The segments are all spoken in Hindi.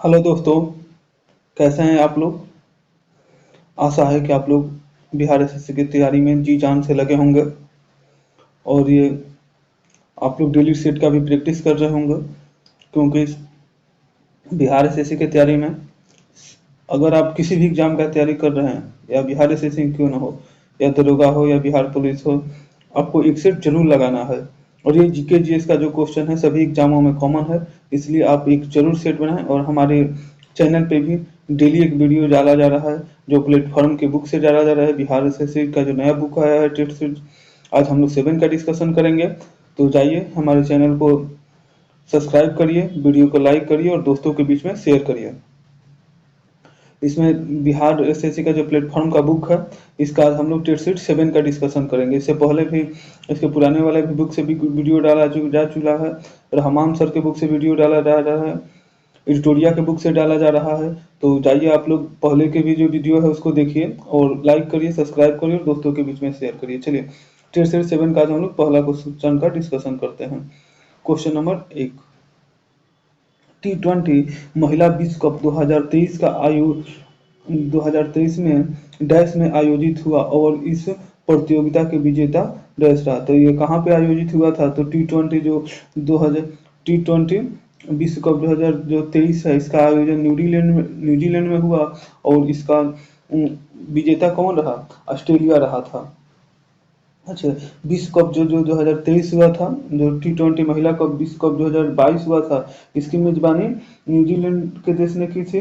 हेलो दोस्तों, कैसे हैं आप लोग। आशा है कि आप लोग बिहार एसएससी की तैयारी में जी जान से लगे होंगे और ये आप लोग डेली सेट का भी प्रैक्टिस कर रहे होंगे, क्योंकि बिहार एसएससी की तैयारी में अगर आप किसी भी एग्जाम का तैयारी कर रहे हैं, या बिहार एसएससी क्यों ना हो, या दरोगा हो या बिहार पुलिस हो, आपको एक सेट जरूर लगाना है। और ये जीके जीएस का जो क्वेश्चन है सभी एग्जामों में कॉमन है, इसलिए आप एक जरूर सेट बनाएं। और हमारे चैनल पे भी डेली एक वीडियो डाला जा रहा है, जो प्लेटफॉर्म के बुक से डाला जा रहा है। बिहार एसएससी का जो नया बुक आया है टेट सीट, आज हम लोग 7 का डिस्कशन करेंगे। तो जाइए हमारे चैनल को सब्सक्राइब करिए, वीडियो को लाइक करिए और दोस्तों के बीच में शेयर करिए। इसमें बिहार एसएससी का जो प्लेटफॉर्म का बुक है, इसका आज हम लोग टेट सीट 7 का डिस्कशन करेंगे। इससे पहले भी इसके पुराने वाले भी बुक से भी वीडियो डाला जा चुका है, रहमान सर के बुक से वीडियो डाला जा रहा है, एडिटोरिया के बुक से डाला जा रहा है। तो जाइए आप लोग पहले के भी जो वीडियो है उसको देखिए और लाइक करिए, सब्सक्राइब करिए और दोस्तों के बीच में शेयर करिए। चलिए टेट सीट 7 का आज हम लोग पहला क्वेश्चन का डिस्कशन करते हैं। क्वेश्चन नंबर 1, T20 महिला विश्व कप 2023 का 2023 में डैश में आयोजित हुआ और इस प्रतियोगिता के विजेता डैश रहा। तो ये कहाँ पे आयोजित हुआ था? तो T20 जो 2000 T20 विश्व कप 2023 है, इसका आयोजन न्यूजीलैंड में हुआ और इसका विजेता कौन रहा? ऑस्ट्रेलिया रहा था। अच्छा, विश्व कप जो जो 2023 हुआ था, जो T20 महिला कप विश्व कप 2022 हुआ था, इसकी मेजबानी न्यूजीलैंड के देश ने की थी।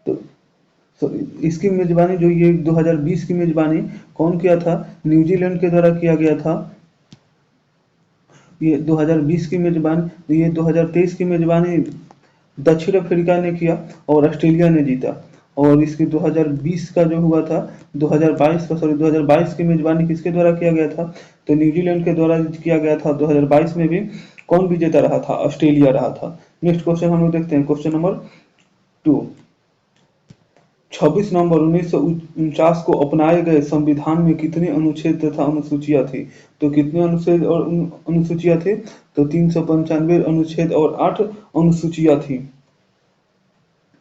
तो इसकी मेजबानी जो ये 2020 की मेजबानी कौन किया था? न्यूजीलैंड के द्वारा किया गया था। ये 2020 की मेजबानी, ये 2023 की मेजबानी दक्षिण अफ्रीका ने किया और ऑस्ट्रेलिया ने जीता। और इसकी 2020 का जो हुआ था, 2022 की मेजबानी किसके द्वारा किया गया था? तो न्यूजीलैंड के द्वारा किया गया था। 2022 में भी कौन विजेता रहा था? ऑस्ट्रेलिया रहा था। नेक्स्ट क्वेश्चन हम लोग देखते हैं, क्वेश्चन नंबर 2, 26 नवंबर 1949 को अपनाए गए संविधान में कितने अनुच्छेद तथा अनुसूचियां थी? तो कितने अनुच्छेद और अनुसूचियां थी? तो 395 अनुच्छेद और 8 अनुसूचियां थी।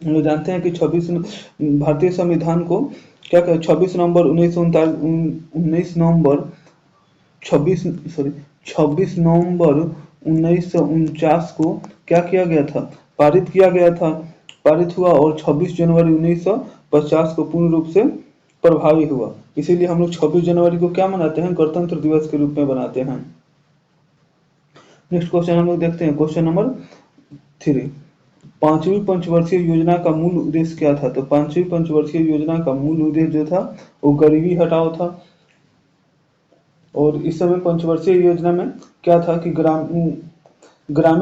हम लोग जानते हैं कि 26 भारतीय संविधान को क्या कहते हैं? 26 नवंबर 1949 को क्या किया गया था? पारित किया गया था, पारित हुआ और 26 जनवरी 1950 को पूर्ण रूप से प्रभावी हुआ। इसीलिए हम लोग 26 जनवरी को क्या मनाते हैं? गणतंत्र दिवस के रूप में बनाते हैं। नेक्स्ट क्वेश्चन हम लोग देखते हैं, क्वेश्चन नंबर 3, पांचवी पंचवर्षीय योजना का मूल उद्देश्य क्या था? तो पांचवी पंचवर्षीय योजना का मूल उद्देश्य जो था वो गरीबी हटाओ था। और इस समय पंचवर्षीय योजना में क्या था कि ग्रामीण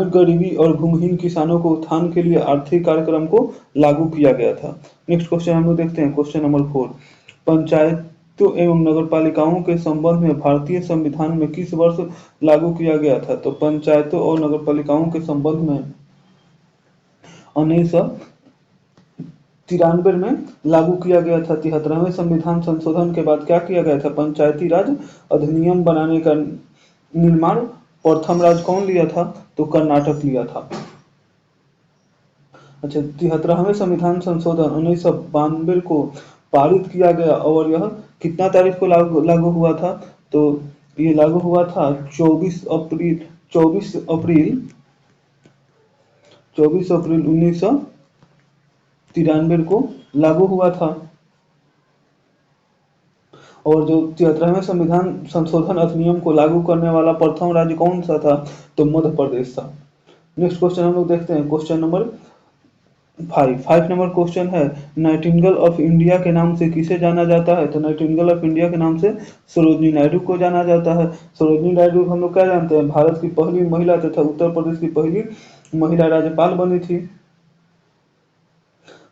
गरीबी और भूमिहीन किसानों को उत्थान के लिए आर्थिक कार्यक्रम को लागू किया गया था। नेक्स्ट क्वेश्चन हम लोग देखते हैं, क्वेश्चन नंबर 4, पंचायतों एवं नगरपालिकाओं के संबंध में भारतीय संविधान में किस वर्ष लागू किया गया था? तो पंचायतों और नगरपालिकाओं के संबंध में 1993 में लागू किया गया था। 73वें संविधान संशोधन के बाद क्या किया गया था? पंचायती राज अधिनियम बनाने का निर्माण प्रथम राज्य कौन लिया था? तो कर्नाटक लिया था। अच्छा, 73वें संविधान संशोधन 1992 को पारित किया गया और यह कितना तारीख को लागू हुआ था? तो ये लागू हुआ था 24 अप्रैल 1993 को लागू हुआ था। और जो 73वें संविधान संशोधन अधिनियम को लागू करने वाला प्रथम राज्य कौन सा था? तो मध्य प्रदेश था। नेक्स्ट क्वेश्चन हम लोग देखते हैं, क्वेश्चन नंबर 5 नंबर क्वेश्चन है, नाइटिंगेल ऑफ इंडिया के नाम से किसे जाना जाता है? तो नाइटिंगेल ऑफ इंडिया के नाम से सरोजिनी नायडू को जाना जाता है। सरोजिनी नायडू हम लोग क्या जानते हैं? भारत की पहली महिला तथा उत्तर प्रदेश की पहली महिला राज्यपाल बनी थी।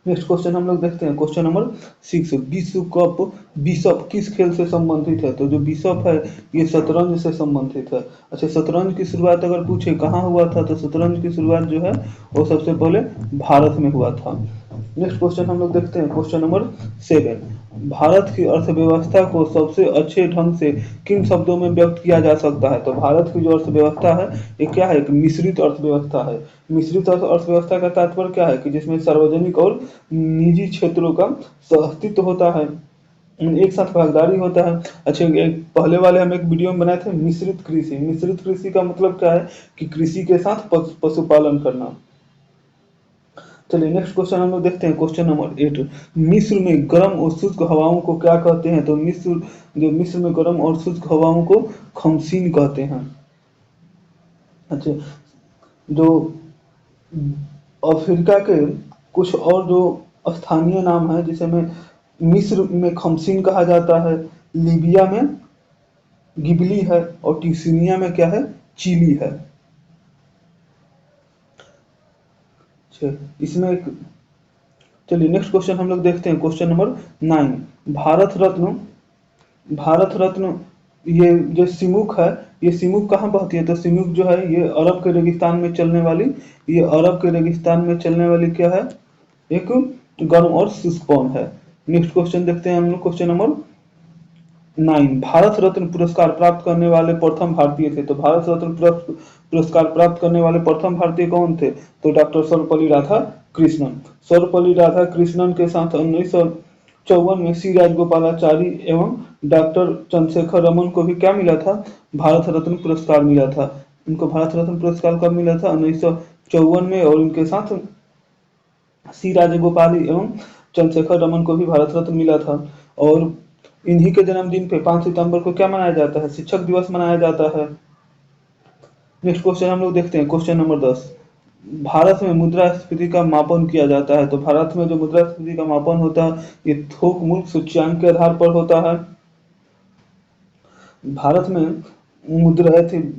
नेक्स्ट क्वेश्चन हम लोग देखते हैं, क्वेश्चन नंबर 6, विश्व कप बिशप किस खेल से संबंधित है? तो जो बिशप है ये शतरंज से संबंधित है। अच्छा, शतरंज की शुरुआत अगर पूछे कहाँ हुआ था, तो शतरंज की शुरुआत जो है वो सबसे पहले भारत में हुआ था। नेक्स्ट क्वेश्चन हम लोग देखते हैं, क्वेश्चन नंबर 7। भारत की अर्थव्यवस्था को सबसे अच्छे ढंग से किन शब्दों में व्यक्त किया जा सकता है? तो भारत की जो अर्थव्यवस्था है ये क्या है? एक मिश्रित अर्थव्यवस्था है। मिश्रित अर्थव्यवस्था का तात्पर्य क्या है? कि जिसमें सार्वजनिक और निजी क्षेत्रों का सहअस्तित्व होता है, एक साथ भागीदारी होता है। अच्छा, एक पहले वाले हम एक वीडियो में बनाए थे मिश्रित कृषि। मिश्रित कृषि का मतलब क्या है? कि कृषि के साथ पशुपालन करना। चलिए नेक्स्ट क्वेश्चन हम लोग देखते हैं, क्वेश्चन नंबर 8। मिस्र में गर्म और शुष्क हवाओं को क्या कहते हैं? तो मिस्र में गर्म और शुष्क हवाओं को खमसीन कहते हैं। अच्छा, जो अफ्रीका के कुछ और जो स्थानीय नाम है, जिसे में मिस्र में खमसीन कहा जाता है, लीबिया में गिबली है, और ट्यूनीशिया में क्या है? चिली है। अच्छा, इसमें एक, चलिए नेक्स्ट क्वेश्चन हम लोग देखते हैं, क्वेश्चन नंबर 9। भारत रत्न ये जो सिमुक है, ये सिमुक कहाँ बहती है? तो सिमुक जो है ये अरब के रेगिस्तान में चलने वाली, ये अरब के रेगिस्तान में चलने वाली क्या है? एक गर्म और शुष्क पवन है। नेक्स्ट क्वेश्चन देखते हैं हम लोग, क्वेश्चन नंबर 9। भारत रत्न पुरस्कार प्राप्त करने वाले प्रथम भारतीय थे। तो भारत रत्न पुरस्कार प्राप्त करने वाले प्रथम भारतीय कौन थे? तो डॉक्टर सर्वपल्ली राधाकृष्णन। सर्वपल्ली राधाकृष्णन के साथ 1954 में सी राजगोपालाचारी एवं डॉक्टर चंद्रशेखर रमन को भी क्या मिला था? भारत रत्न पुरस्कार मिला था। इनको भारत रत्न पुरस्कार कब मिला था? 1954 में। और इनके साथ सी राजगोपाल एवं चंद्रशेखर रमन को भी भारत रत्न मिला था। और इन्हीं के जन्मदिन पे 5 सितंबर को क्या मनाया जाता है? शिक्षक दिवस मनाया जाता है। नेक्स्ट क्वेश्चन हम लोग देखते हैं, क्वेश्चन नंबर 10। भारत में मुद्रास्फीति का मापन किया जाता है। तो भारत में जो मुद्रास्फीति का मापन होता है ये थोक मूल्य सूचकांक के आधार पर होता है। भारत में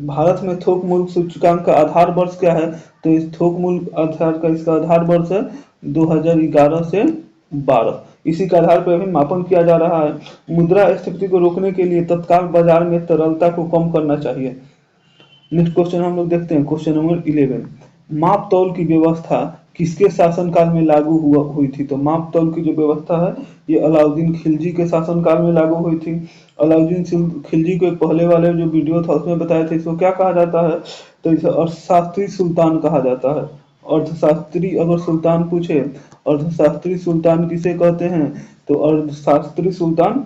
भारत में थोक मूल्य सूचकांक का आधार वर्ष क्या है? तो इस थोक मूल्य आधार का इसका आधार वर्ष है 2011 से 12। इसी के आधार पर अभी मापन किया जा रहा है। मुद्रास्फीति को रोकने के लिए तत्काल बाजार में तरलता को कम करना चाहिए। नेक्स्ट क्वेश्चन हम लोग देखते हैं, क्वेश्चन नंबर 11। माप तौल की व्यवस्था किसके शासनकाल में लागू हुई थी? तो माप तौल की जो व्यवस्था है ये अलाउद्दीन खिलजी के शासनकाल में लागू हुई थी। अलाउद्दीन खिलजी को एक पहले वाले जो वीडियो था उसमें बताया था, इसको क्या कहा जाता है? तो इसे अर्थशास्त्री सुल्तान कहा जाता है। अर्थशास्त्री अगर सुल्तान पूछे, अर्थशास्त्री सुल्तान किसे कहते हैं? तो अर्थशास्त्री सुल्तान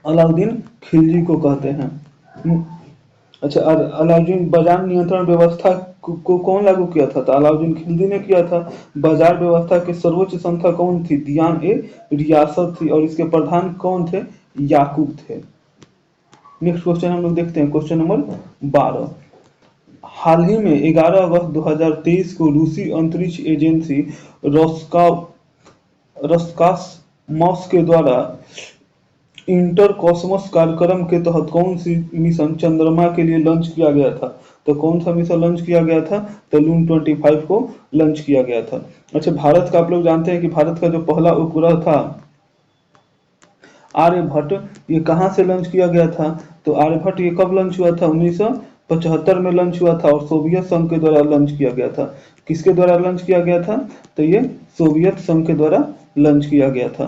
अलाउद्दीन खिलजी को कहते हैं। अच्छा, अलाउद्दीन बाजार नियंत्रण व्यवस्था को कौन लागू किया था? तो अलाउद्दीन खिलजी ने किया था। बाजार व्यवस्था के सर्वोच्च संस्था कौन थी? दियान ए रियासत थी, और इसके प्रधान कौन थे? याकूब थे। नेक्स्ट क्वेश्चन हम लोग देखते हैं, क्वेश्चन नंबर 12। हाल ही में 11 अगस्त 2023 को रूसी अंतरिक्ष एजेंसी रोस्कास्मोस के द्वारा इंटर कॉस्मोस कार्यक्रम के तहत कौन सी मिशन चंद्रमा के लिए लॉन्च किया गया था? तो कौन सा मिशन लॉन्च किया गया था? तो लून 25 को लॉन्च किया गया था। अच्छा, भारत का आप लोग जानते हैं कि भारत का जो पहला उपग्रह था आर्यभट्ट, ये कहाँ से लॉन्च किया गया था? तो आर्यभट्ट ये कब लॉन्च हुआ था? 1975 में लॉन्च हुआ था, और सोवियत संघ के द्वारा लॉन्च किया गया था। किसके द्वारा लॉन्च किया गया था? तो ये सोवियत संघ के द्वारा लॉन्च किया गया था।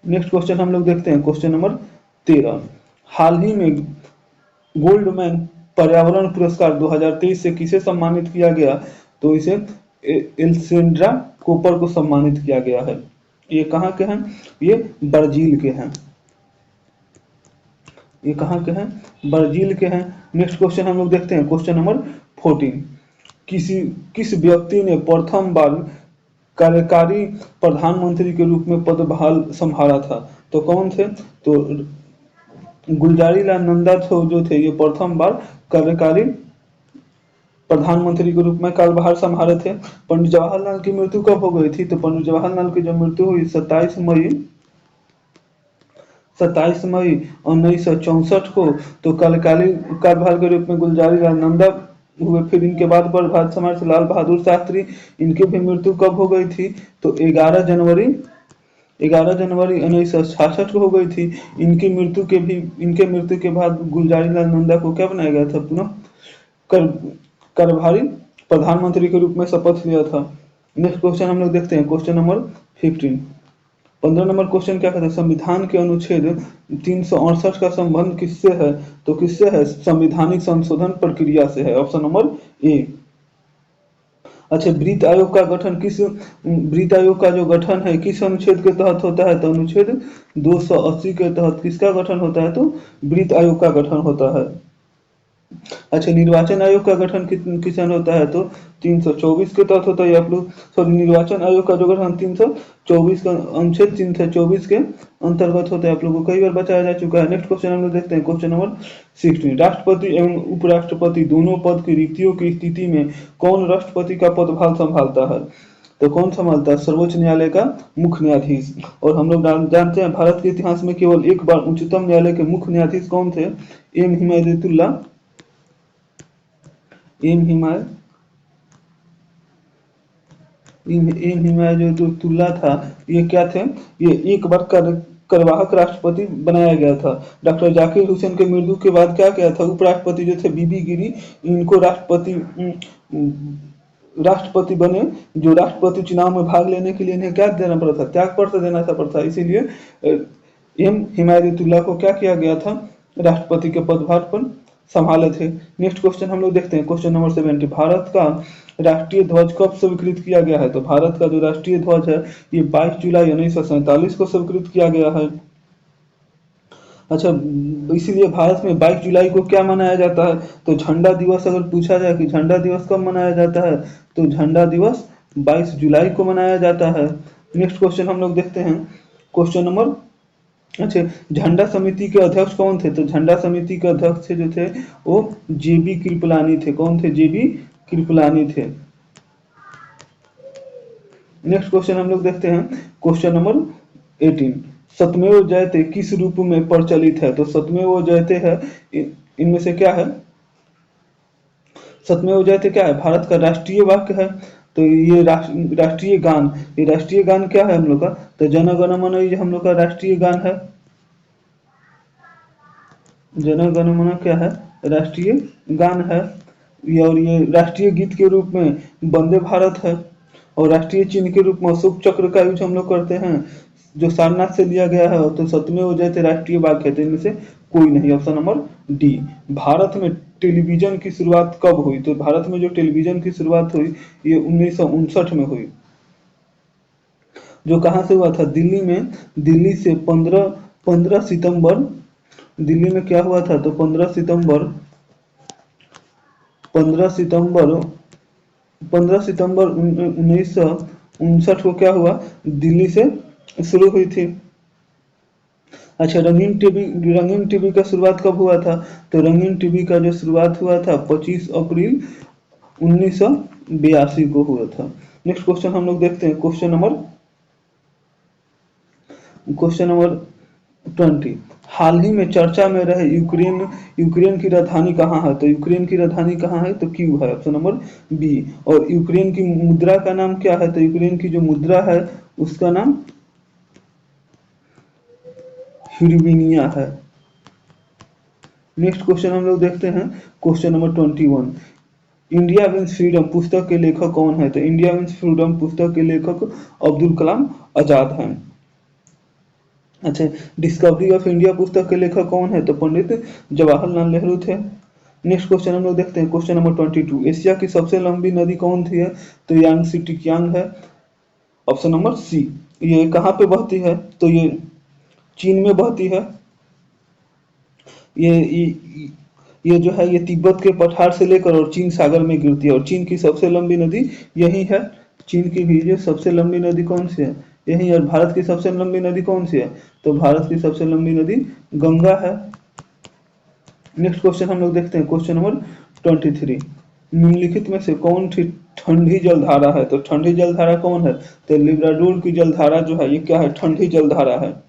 नेक्स्ट क्वेश्चन हम लोग देखते हैं, क्वेश्चन नंबर 13। हाल ही में गोल्डमैन पर्यावरण पुरस्कार 2023 से किसे सम्मानित किया गया? तो इसे एल्सेंड्रा कोपर को सम्मानित किया गया है। ये कहाँ के हैं? ये ब्राजील के हैं। ये कहाँ के हैं? ब्राजील के हैं। नेक्स्ट क्वेश्चन हम लोग देखते हैं, क्वेश्चन नंबर 14। किस व्यक्ति ने प्रथम बार कार्यकारी प्रधानमंत्री के रूप में पदभार संभाला था? तो कौन थे? तो गुलजारीलाल नंदा जो थे ये प्रथम बार कार्यकारी प्रधानमंत्री के रूप में कार्यभार संभाले थे। पंडित जवाहरलाल की मृत्यु कब हो गई थी? तो पंडित जवाहरलाल की जो मृत्यु हुई 27 मई 1964 को। तो कार्यकारी कार्यभार के रूप में गुलजारीलाल नंदा हुए। फिर इनके बाद भारत समाज लाल बहादुर शास्त्री, इनकी भी मृत्यु कब हो गई थी? तो 11 जनवरी 11 जनवरी 1966 को हो गई थी। इनके मृत्यु के बाद गुलजारीलाल नंदा को क्या बनाया गया था, पुनः कर कार्यभारी प्रधानमंत्री के रूप में शपथ लिया था। नेक्स्ट क्वेश्चन हम लोग देखते हैं, क्वेश्चन नंबर 15। 15 नंबर क्वेश्चन क्या कहता है, संविधान के अनुच्छेद 368 का संबंध किससे है, तो किससे है, संवैधानिक संशोधन प्रक्रिया से है, ऑप्शन नंबर ए। अच्छा, वित्त आयोग का जो गठन है किस अनुच्छेद के तहत होता है, तो अनुच्छेद 280 के तहत किसका गठन होता है, तो वित्त आयोग का गठन होता है। अच्छा, निर्वाचन आयोग का गठन किस सन होता है, तो 324 के तहत होता है। आप लोग सॉरी, निर्वाचन आयोग का जो गठन 324 का अनुच्छेद 324 के अंतर्गत होता है। आप लोगों को कई बार बताया जा चुका है। नेक्स्ट क्वेश्चन हम लोग देखते हैं, क्वेश्चन नंबर 16। राष्ट्रपति एवं उपराष्ट्रपति दोनों पद की रिक्तियों की स्थिति में कौन राष्ट्रपति का पदभार संभालता है, तो कौन संभालता है, सर्वोच्च न्यायालय का मुख्य न्यायाधीश। और हम लोग जानते हैं भारत के इतिहास में केवल एक बार उच्चतम न्यायालय के मुख्य न्यायाधीश कौन थे, एम हिमायतुल्लाह एम हिमायतुल्लाह था। ये क्या थे, ये एक बार कार्यवाहक राष्ट्रपति बनाया गया था। डॉक्टर जाकिर हुसैन के मृत्यु के बाद क्या किया था, उपराष्ट्रपति जो थे बीबी गिरी, इनको राष्ट्रपति बने। जो राष्ट्रपति चुनाव में भाग लेने के लिए इन्हें क्या देना पड़ा था, त्यागपत्र देना पड़ता। इसीलिए एम हिमायतुल्लाह को क्या किया गया था, राष्ट्रपति के पदभार पर संभाले थे। नेक्स्ट क्वेश्चन हम लोग देखते हैं, क्वेश्चन नंबर 17। भारत का राष्ट्रीय ध्वज कब स्वीकृत किया गया है, तो भारत का जो राष्ट्रीय ध्वज है ये 22 जुलाई 1947 को स्वीकृत किया गया है। अच्छा, इसीलिए भारत में 22 जुलाई को क्या मनाया जाता है, तो झंडा दिवस। अगर पूछा जाए कि झंडा दिवस कब मनाया जाता है, तो झंडा दिवस 22 जुलाई को मनाया जाता है। नेक्स्ट क्वेश्चन हम लोग देखते हैं, क्वेश्चन नंबर, अच्छा, झंडा समिति के अध्यक्ष कौन थे, तो झंडा समिति के अध्यक्ष जो थे वो जेबी कृपलानी थे। कौन थे, जेबी कृपलानी थे। नेक्स्ट क्वेश्चन हम लोग देखते हैं, क्वेश्चन नंबर 18। सत्यमेव जयते किस रूप में प्रचलित है, तो सत्यमेव जयते है इनमें से क्या है, सत्यमेव जयते क्या है, भारत का राष्ट्रीय वाक्य है। तो ये राष्ट्रीय गान, ये राष्ट्रीय गान क्या है हम लोग का, तो जन गण मन ये हम लोग का राष्ट्रीय गान है। जन गण मन क्या है, राष्ट्रीय गान है। और ये राष्ट्रीय गीत के रूप में वंदे भारत है। और राष्ट्रीय चिन्ह के रूप में अशोक चक्र का यूज हम लोग करते हैं, जो सारनाथ से लिया गया है। तो सत्यमेव जयते राष्ट्रीय वाक्य है, तो इनमें से कोई नहीं, ऑप्शन नंबर डी। भारत में टेलीविजन की शुरुआत कब हुई, तो भारत में जो टेलीविजन की शुरुआत हुई ये 1959 में हुई। जो कहाँ से हुआ था, दिल्ली में। दिल्ली से 15 सितंबर, दिल्ली में क्या हुआ था, तो 15 सितंबर 1959 को क्या हुआ, दिल्ली से शुरू हुई थी। अच्छा, रंगीन टीवी का शुरुआत कब हुआ था, तो रंगीन टीवी का जो शुरुआत हुआ था 25 अप्रैल 1982 को हुआ था। नेक्स्ट क्वेश्चन हम लोग देखते हैं, क्वेश्चन नंबर 20। हाल ही में चर्चा में रहे यूक्रेन की राजधानी कहाँ है, तो यूक्रेन की राजधानी कहाँ है, तो क्यू है, ऑप्शन नंबर बी। और यूक्रेन की मुद्रा का नाम क्या है, तो यूक्रेन की जो मुद्रा है उसका नाम ह्यूरिविनिया है। नेक्स्ट क्वेश्चन हम लोग देखते हैं, question number 21। India wins freedom पुस्तक के लेखक कौन है, तो इंडिया विंस फ्रीडम पुस्तक के लेखक अब्दुल कलाम आजाद हैं। अच्छा, डिस्कवरी ऑफ इंडिया पुस्तक के लेखक कौन है, तो पंडित जवाहरलाल नेहरू थे। नेक्स्ट क्वेश्चन हम लोग देखते हैं, क्वेश्चन नंबर 22। एशिया की सबसे लंबी नदी कौन सी है, तो यांगसी टिकियांग है, ऑप्शन नंबर सी। ये कहाँ पे बहती है, तो ये चीन में बहती है। ये जो है ये तिब्बत के पठार से लेकर और चीन सागर में गिरती है। और चीन की सबसे लंबी नदी यही है। चीन की भी जो सबसे लंबी नदी कौन सी है, यही। और भारत की सबसे लंबी नदी कौन सी है, तो भारत की सबसे लंबी नदी गंगा है। नेक्स्ट क्वेश्चन हम लोग देखते हैं, क्वेश्चन नंबर 23। निम्नलिखित में से कौन सी ठंडी जलधारा है, तो ठंडी जलधारा कौन है, तो लिब्राडोर की जलधारा जो है ये क्या है, ठंडी जलधारा है।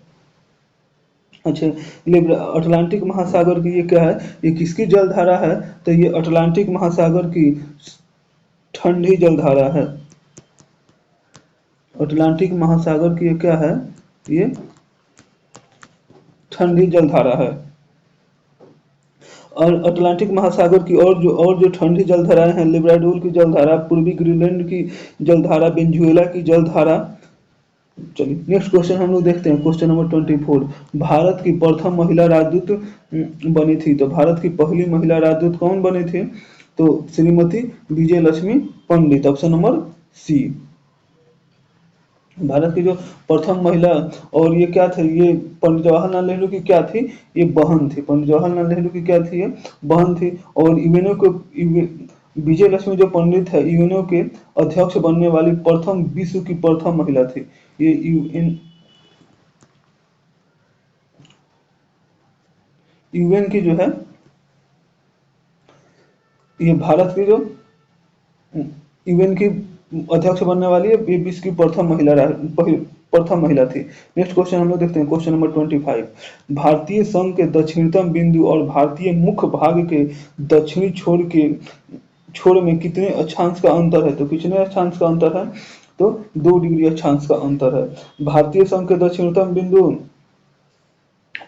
अच्छा, अटलांटिक महासागर की ये क्या है, ये किसकी जलधारा है, तो ये अटलांटिक महासागर की ठंडी जलधारा है। अटलांटिक महासागर की ये क्या है, ये ठंडी जलधारा है। और अटलांटिक महासागर की और जो ठंडी जलधाराएं हैं, लिब्राडोर की जलधारा, पूर्वी ग्रीनलैंड की जलधारा, वेनेजुएला की जलधारा। चलिए नेक्स्ट क्वेश्चन हम लोग देखते हैं, क्वेश्चन नंबर 24। भारत की प्रथम महिला राजदूत बनी थी, तो भारत की पहली महिला राजदूत कौन बनी थी? तो श्रीमती विजय लक्ष्मी पंडित, ऑप्शन नंबर सी। भारत की जो प्रथम महिला, और ये क्या थे, ये पंडित जवाहरलाल नेहरू की क्या थी, ये बहन थी। पंडित जवाहरलाल नेहरू की क्या थी, ये बहन थी। और यूएनओ को विजय लक्ष्मी जो पंडित है, यूएनओ के अध्यक्ष बनने वाली प्रथम, विश्व की प्रथम महिला थी। ये यूएन की जो है, ये भारत की जो यूएन की अध्यक्ष बनने वाली है, ये विश्व की प्रथम महिला थी। नेक्स्ट क्वेश्चन हम लोग देखते हैं, क्वेश्चन नंबर 25। भारतीय संघ के दक्षिणतम बिंदु और भारतीय मुख्य भाग के दक्षिणी छोर में कितने अक्षांश का अंतर है? तो कितने अक्षांश का अंतर है? तो 2 डिग्री अक्षांश का अंतर है। भारतीय संघ के दक्षिणतम बिंदु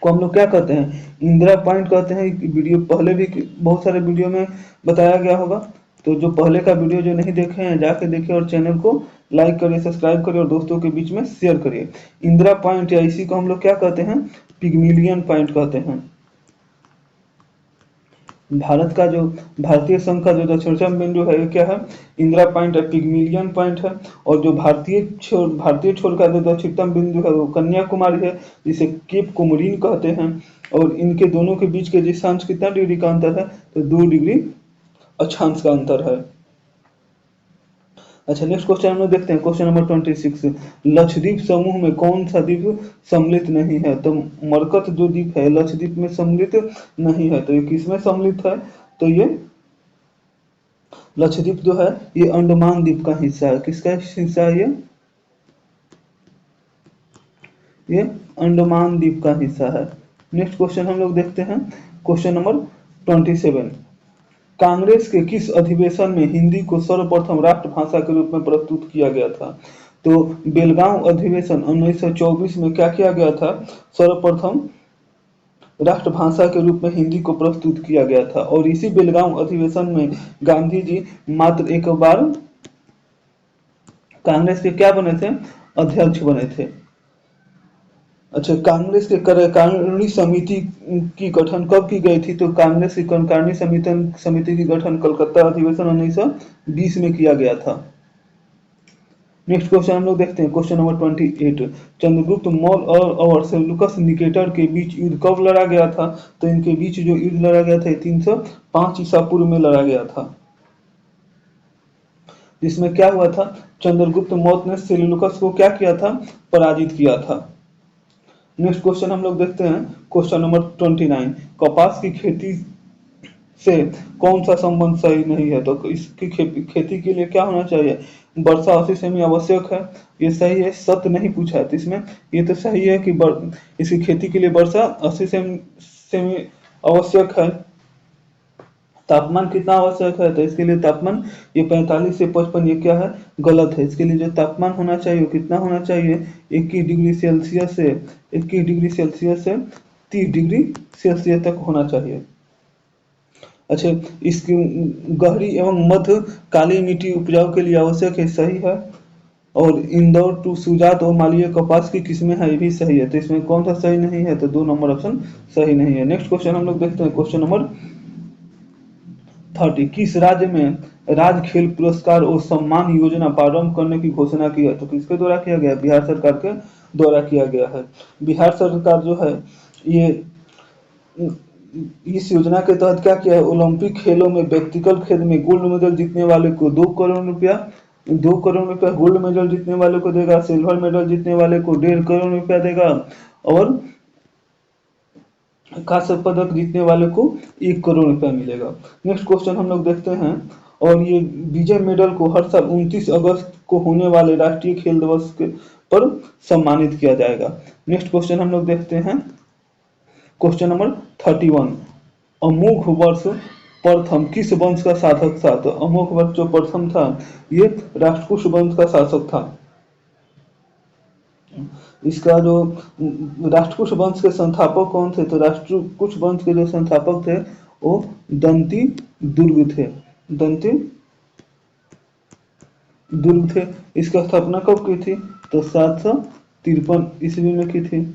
को हम लोग क्या कहते हैं? इंदिरा पॉइंट कहते हैं। वीडियो पहले भी बहुत सारे वीडियो में बताया गया होगा, तो जो पहले का वीडियो जो नहीं देखे हैं जाके देखिए, और चैनल को लाइक करिए, सब्सक्राइब करिए और दोस्तों के बीच में शेयर करिए। इंदिरा पॉइंट या इसी को हम लोग क्या कहते हैं? पिग्मिलियन पॉइंट कहते हैं। भारतीय संघ का जो दक्षिणतम बिंदु है, ये क्या है? इंदिरा पॉइंट है, पिग्मिलियन पॉइंट है। और जो भारतीय छोर का जो दक्षिणतम बिंदु है, वो कन्याकुमारी है, जिसे केप कोमोरिन कहते हैं। और इनके दोनों के बीच के दिशांश कितना डिग्री का अंतर है? तो 2 डिग्री अक्षांश का अंतर है। अच्छा, नेक्स्ट क्वेश्चन हम लोग देखते हैं, क्वेश्चन नंबर 26। लक्षद्वीप समूह में कौन सा द्वीप सम्मिलित नहीं है? तो मरकत जो द्वीप है, लक्षद्वीप में सम्मिलित नहीं है। तो ये किसमें सम्मिलित है? तो ये लक्षद्वीप जो है, ये अंडमान द्वीप का हिस्सा है। किसका हिस्सा है ये अंडमान द्वीप का हिस्सा है। नेक्स्ट क्वेश्चन हम लोग देखते हैं, क्वेश्चन नंबर 27। कांग्रेस के किस अधिवेशन में हिंदी को सर्वप्रथम राष्ट्रभाषा के रूप में प्रस्तुत किया गया था? तो बेलगांव अधिवेशन 1924 में क्या किया गया था? सर्वप्रथम राष्ट्रभाषा के रूप में हिंदी को प्रस्तुत किया गया था। और इसी बेलगांव अधिवेशन में गांधी जी मात्र एक बार कांग्रेस के क्या बने थे? अध्यक्ष बने थे। अच्छा, कांग्रेस के कार्यकारिणी समिति की गठन कब की गई थी? तो कांग्रेस की कार्यकारिणी समिति की गठन कलकत्ता अधिवेशन 1920 में किया गया था। नेक्स्ट क्वेश्चन हम लोग देखते हैं, क्वेश्चन नंबर 28। चंद्रगुप्त मौर्य और सेल्यूकस निकेटर के बीच युद्ध कब लड़ा गया था? तो इनके बीच जो युद्ध लड़ा गया था, 305 ईसा पूर्व में लड़ा गया था। जिसमें क्या हुआ था? चंद्रगुप्त मौर्य ने सेल्यूकस को क्या किया था? पराजित किया था। नेक्स्ट क्वेश्चन हम लोग देखते हैं, क्वेश्चन नंबर 29। कपास की खेती से कौन सा संबंध सही नहीं है? तो इसकी खेती के लिए क्या होना चाहिए? वर्षा 80 सेमी आवश्यक है, ये सही है। सत्य नहीं पूछा है, तो इसमें ये तो सही है कि इसकी खेती के लिए वर्षा 80 सेमी आवश्यक है। तापमान कितना आवश्यक है? तो इसके लिए तापमान ये 45 से 55, ये क्या है? गलत है। इसके लिए जो तापमान होना चाहिए वो कितना होना चाहिए? 21 डिग्री सेल्सियस से 30 डिग्री सेल्सियस तक होना चाहिए। अच्छा, इसकी गहरी एवं मध्य काली मिट्टी उपजाऊ के लिए आवश्यक है, सही है। और इंदौर टू सुजात और मालवीय कपास की किस्में है, ये भी सही है। तो इसमें कौन सा सही नहीं है? तो 2 नंबर ऑप्शन सही नहीं है। नेक्स्ट क्वेश्चन हम लोग देखते हैं, क्वेश्चन नंबर 30। किस राज्य में राज्य खेल पुरस्कार और सम्मान योजना प्रारंभ करने की घोषणा की है? तो किसके द्वारा किया गया? बिहार सरकार के द्वारा किया गया है। बिहार सरकार जो है, ये इस योजना के तहत क्या किया है? ओलंपिक खेलों में व्यक्तिगत खेल में गोल्ड मेडल जीतने वाले को 2 करोड़ रुपया, 2 करोड़ रुपया गोल्ड मेडल जीतने वाले को देगा। सिल्वर मेडल जीतने वाले को 1.5 करोड़ रुपया देगा। और कांस्य पदक जीतने वाले को 1 करोड़ रुपया मिलेगा। नेक्स्ट क्वेश्चन हम लोग देखते हैं, और ये विजय मेडल को हर साल 29 अगस्त को होने वाले राष्ट्रीय खेल दिवस पर सम्मानित किया जाएगा। नेक्स्ट क्वेश्चन हम लोग देखते हैं, क्वेश्चन नंबर 31। अमोघ वर्ष प्रथम किस वंश का शासक था? तो अमोघ वर्ष जो प्रथम था, ये राष्ट्रकूट वंश का शासक था। इसका जो राष्ट्रकूट वंश के संस्थापक कौन थे, तो राष्ट्रकूट वंश के जो संस्थापक थे वो दंती दुर्ग थे, दंती दुर्ग थे। इसका स्थापना कब की थी, तो 753 ईस्वी में की थी।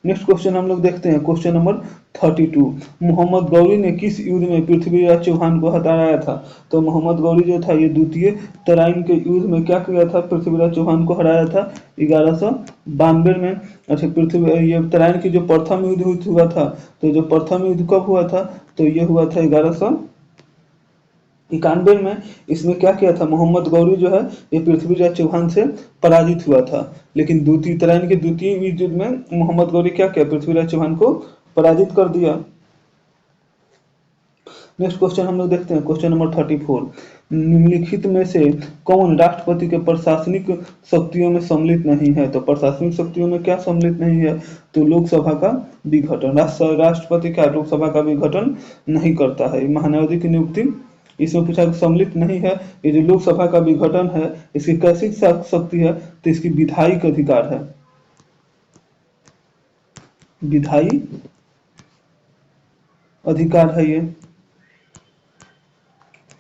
नेक्स्ट क्वेश्चन हम लोग देखते हैं, क्वेश्चन नंबर 32। मोहम्मद गौरी ने किस युद्ध में पृथ्वीराज चौहान को हराया था, तो मोहम्मद गौरी जो था ये द्वितीय तराइन के युद्ध में क्या किया था, पृथ्वीराज चौहान को हराया था 1192 में। अच्छा, पृथ्वी ये तराइन की जो प्रथम युद्ध हुआ था, तो जो प्रथम युद्ध कब हुआ था, तो ये हुआ था 1191 में। इसमें क्या किया था, मोहम्मद गौरी जो है ये पृथ्वीराज चौहान से पराजित हुआ था। लेकिन द्वितीय तराइन के द्वितीय युद्ध में मोहम्मद गौरी क्या किया, पृथ्वीराज चौहान को पराजित कर दिया। नेक्स्ट क्वेश्चन हम लोग देखते हैं, क्वेश्चन नंबर 34। निम्नलिखित में से कौन राष्ट्रपति के प्रशासनिक शक्तियों में सम्मिलित नहीं है, तो प्रशासनिक शक्तियों में क्या सम्मिलित नहीं है, तो लोकसभा का विघटन। राष्ट्रपति क्या लोकसभा का विघटन नहीं करता है। महान्यायाधीश की नियुक्ति इसमें पूछा सम्मिलित नहीं है। ये जो लोकसभा का विघटन है इसकी कैसी शक्ति है, तो इसकी विधायी अधिकार है, विधायी अधिकार है ये।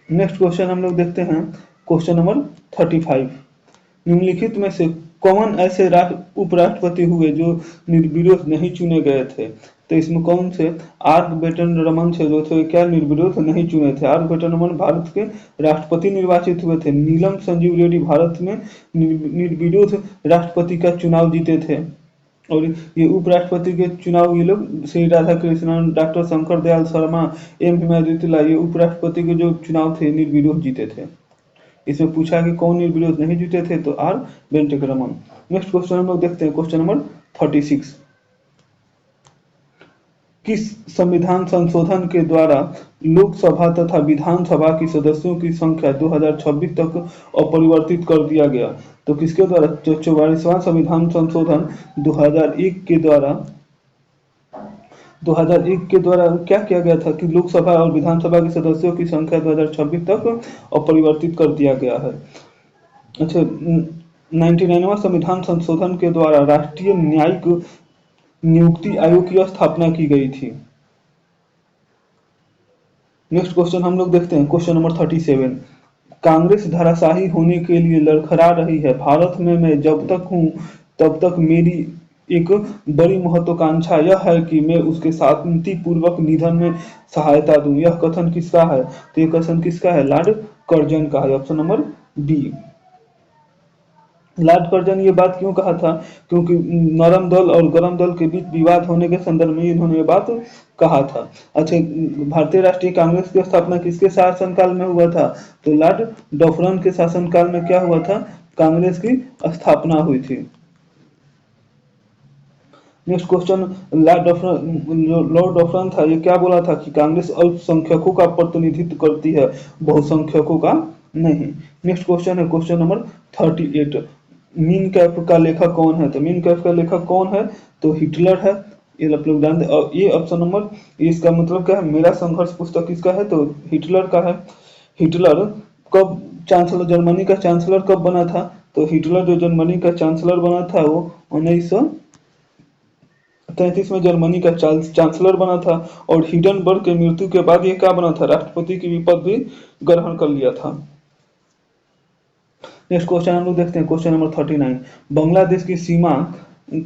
नेक्स्ट क्वेश्चन हम लोग देखते हैं, क्वेश्चन नंबर 35। निम्नलिखित में से कौन ऐसे उपराष्ट्रपति हुए जो निर्विरोध नहीं चुने गए थे, तो इसमें कौन से आर वेंकटरमन थे जो थे क्या निर्विरोध नहीं चुने थे। आर वेंकटरमन भारत के राष्ट्रपति निर्वाचित हुए थे। नीलम संजीव रेड्डी भारत में निर्विरोध राष्ट्रपति का चुनाव जीते थे। और ये उपराष्ट्रपति के चुनाव ये लोग श्री राधा कृष्णन, डॉक्टर शंकर दयाल शर्मा, एम हिमाद्रीला, ये उपराष्ट्रपति के जो चुनाव थे निर्विरोध जीते थे। इसमें पूछा कि कौन निर्विरोध नहीं जीते थे, तो आर वेंकटरमन। नेक्स्ट क्वेश्चन हम लोग देखते हैं, क्वेश्चन नंबर 36। किस संविधान संशोधन के द्वारा लोकसभा तथा विधानसभा की सदस्यों की संख्या 2026 तक अपरिवर्तित कर दिया गया, तो किसके द्वारा, तो 44वां संविधान संशोधन 2001 के द्वारा क्या किया गया था कि लोकसभा और विधानसभा के सदस्यों की संख्या 2026 तक अपरिवर्तित कर दिया गया है। अच्छा, 99वां संविधान संशोधन के द्वारा राष्ट्रीय न्यायिक नियुक्ति आयोग की स्थापना की गई थी। नेक्स्ट क्वेश्चन हम लोग देखते हैं, क्वेश्चन नंबर 37। कांग्रेस धराशायी होने के लिए लड़खड़ा रही है। भारत में मैं जब तक हूं तब तक मेरी एक बड़ी महत्वाकांक्षा यह है कि मैं उसके शांतिपूर्वक निधन में सहायता दूं। यह कथन किसका है, तो यह कथन किसका है, लॉर्ड कर्जन का है, option number B. Lord Curzon ये बात क्यों कहा था, क्योंकि नरम दल और गरम दल के बीच विवाद होने के संदर्भ में इन्होंने ये बात कहा था। अच्छा, भारतीय राष्ट्रीय कांग्रेस की स्थापना किसके शासनकाल में हुआ था, तो लॉर्ड डफरन के शासनकाल में क्या हुआ था, कांग्रेस की स्थापना हुई थी। नेक्स्ट क्वेश्चन, लॉर्ड डफरन था, ये क्या बोला था कि कांग्रेस अल्पसंख्यकों का प्रतिनिधित्व करती है, बहुसंख्यकों का नहीं। नेक्स्ट क्वेश्चन है क्वेश्चन नंबर 38। मीन कैफ का लेखक कौन है, तो मीन कैफ का लेखक कौन है, तो हिटलर है। ये आप लोग जान दे, और ये ऑप्शन नंबर, इसका मतलब क्या है, मेरा संघर्ष पुस्तक किसका है, तो हिटलर का है। हिटलर कब चांसलर, जर्मनी का चांसलर कब बना था, तो हिटलर जो जर्मनी का चांसलर बना था वो 1933 में जर्मनी का चांसलर बना था। और हिडनबर्ग के मृत्यु के बाद ये क्या बना था, राष्ट्रपति की पद भी ग्रहण कर लिया था। नेक्स्ट क्वेश्चन हम लोग देखते हैं, क्वेश्चन नंबर 39। बांग्लादेश की सीमा